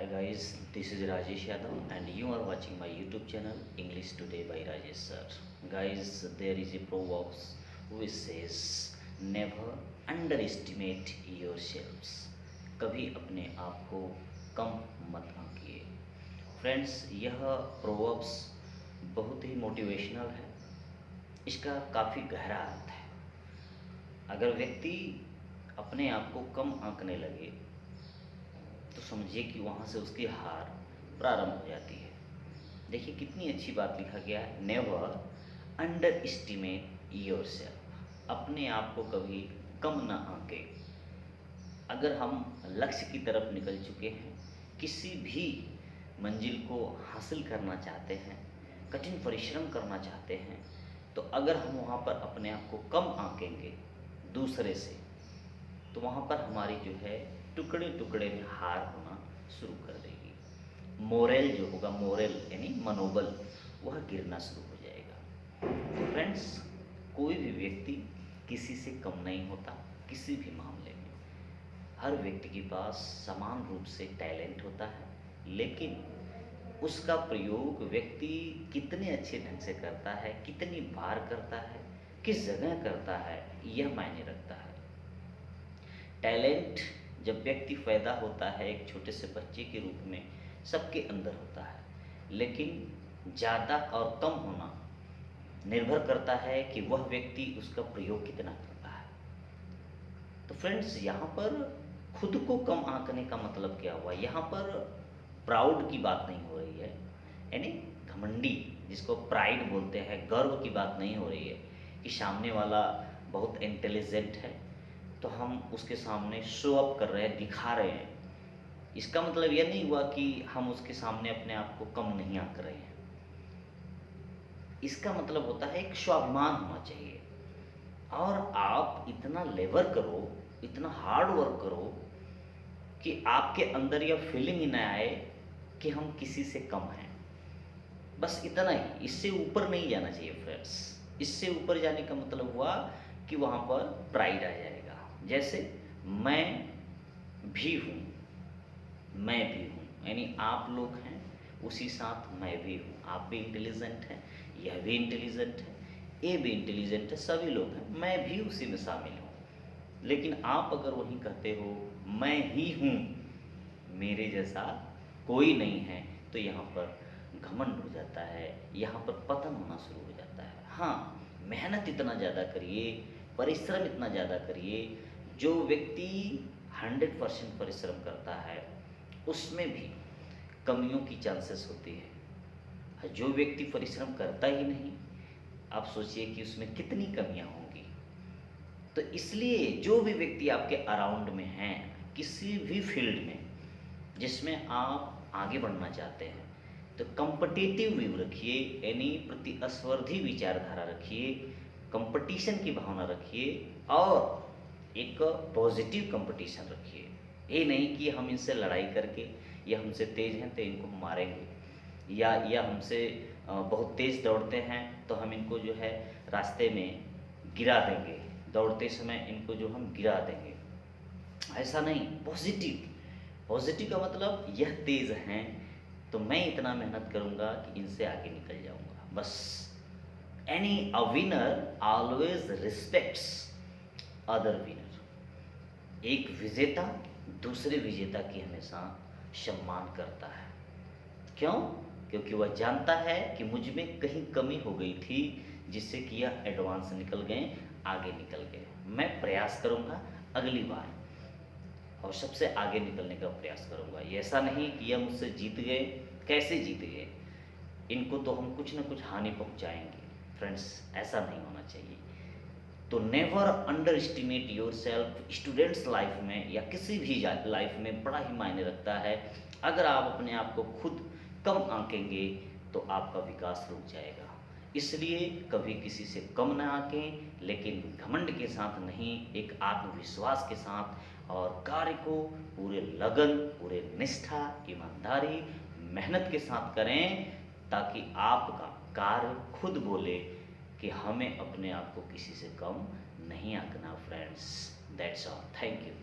Hi guys, this is Rajesh Yadav and you are watching my YouTube channel English Today by Rajesh sir. Guys, there is a proverb which says never underestimate yourselves. कभी अपने आप को कम मत आंकिए। Friends, यह proverbs बहुत ही motivational है। इसका काफ़ी गहरा अर्थ है। अगर व्यक्ति अपने आप को कम आंकने लगे तो समझिए कि वहाँ से उसकी हार प्रारंभ हो जाती है। देखिए कितनी अच्छी बात लिखा गया है, never under estimate your self. अपने आप को कभी कम ना आंके। अगर हम लक्ष्य की तरफ निकल चुके हैं, किसी भी मंजिल को हासिल करना चाहते हैं, कठिन परिश्रम करना चाहते हैं, तो अगर हम वहाँ पर अपने आप को कम आंकेंगे दूसरे से, तो वहाँ पर हमारी जो है टुकड़े टुकड़े में हार होना शुरू कर देगी। मोरल जो होगा, मोरल यानी मनोबल, वह गिरना शुरू हो जाएगा। तो फ्रेंड्स, कोई भी व्यक्ति किसी से कम नहीं होता। किसी भी मामले में हर व्यक्ति के पास समान रूप से टैलेंट होता है, लेकिन उसका प्रयोग व्यक्ति कितने अच्छे ढंग से करता है, कितनी बार करता है, किस जगह करता है, यह मायने रखता है। टैलेंट जब व्यक्ति पैदा होता है एक छोटे से बच्चे के रूप में सबके अंदर होता है, लेकिन ज़्यादा और कम होना निर्भर करता है कि वह व्यक्ति उसका प्रयोग कितना करता है। तो फ्रेंड्स, यहाँ पर खुद को कम आंकने का मतलब क्या हुआ? यहाँ पर प्राउड की बात नहीं हो रही है, यानी घमंडी, जिसको प्राइड बोलते हैं, गर्व की बात नहीं हो रही है कि सामने वाला बहुत इंटेलिजेंट है तो हम उसके सामने शो अप कर रहे हैं, दिखा रहे हैं। इसका मतलब यह नहीं हुआ कि हम उसके सामने अपने आप को कम नहीं आंक रहे हैं। इसका मतलब होता है एक स्वाभिमान होना चाहिए, और आप इतना लेबर करो, इतना हार्ड वर्क करो कि आपके अंदर यह फीलिंग ही ना आए कि हम किसी से कम हैं। बस इतना ही, इससे ऊपर नहीं जाना चाहिए फ्रेंड्स। इससे ऊपर जाने का मतलब हुआ कि वहाँ पर प्राइड आ जाएगा। जैसे मैं भी हूँ, मैं भी हूँ, यानी आप लोग हैं, उसी साथ मैं भी हूँ। आप भी इंटेलिजेंट हैं, यह भी इंटेलिजेंट है, ये भी इंटेलिजेंट है, सभी लोग हैं, मैं भी उसी में शामिल हूँ। लेकिन आप अगर वही कहते हो मैं ही हूँ, मेरे जैसा कोई नहीं है, तो यहाँ पर घमंड हो जाता है, यहाँ पर पतन होना शुरू हो जाता है। हाँ, मेहनत इतना ज़्यादा करिए, परिश्रम इतना ज़्यादा करिए। जो व्यक्ति 100% परिश्रम करता है उसमें भी कमियों की चांसेस होती है। जो व्यक्ति परिश्रम करता ही नहीं, आप सोचिए कि उसमें कितनी कमियां होंगी। तो इसलिए जो भी व्यक्ति आपके अराउंड में हैं, किसी भी फील्ड में जिसमें आप आगे बढ़ना चाहते हैं, तो कॉम्पिटिटिव व्यू रखिए, यानी प्रतिस्पर्धी विचारधारा रखिए, कंपटीशन की भावना रखिए, और एक पॉजिटिव कंपटीशन रखिए। ये नहीं कि हम इनसे लड़ाई करके, या हमसे तेज़ हैं तो इनको मारेंगे, या हमसे बहुत तेज़ दौड़ते हैं तो हम इनको जो है रास्ते में गिरा देंगे, दौड़ते समय इनको जो हम गिरा देंगे। ऐसा नहीं, पॉजिटिव। पॉजिटिव का मतलब यह तेज़ हैं तो मैं इतना मेहनत करूँगा कि इनसे आगे निकल जाऊँगा, बस। Any a winner always respects other winner. एक विजेता दूसरे विजेता की हमेशा सम्मान करता है। क्यों? क्योंकि वह जानता है कि मुझ में कहीं कमी हो गई थी, जिससे कि यह एडवांस निकल गए, आगे निकल गए। मैं प्रयास करूँगा अगली बार और सबसे आगे निकलने का प्रयास करूँगा। ये ऐसा नहीं कि यह मुझसे जीत गए। कैसे जीत गए? इनको तो हम कुछ ना कुछ हानि पहुँचाएंगे। फ्रेंड्स, ऐसा नहीं होना चाहिए। तो never under estimate your self. Students life में या किसी भी लाइफ में बड़ा ही मायने रखता है। अगर आप अपने आप को खुद कम आंकेंगे तो आपका विकास रुक जाएगा। इसलिए कभी किसी से कम ना आंकें, लेकिन घमंड के साथ नहीं, एक आत्मविश्वास के साथ, और कार्य को पूरे लगन, पूरे निष्ठा, ईमानदारी, मेहनत के साथ करें, ताकि आपका कार्य खुद बोले कि हमें अपने आप को किसी से कम नहीं आंकना। Friends, that's all. Thank you.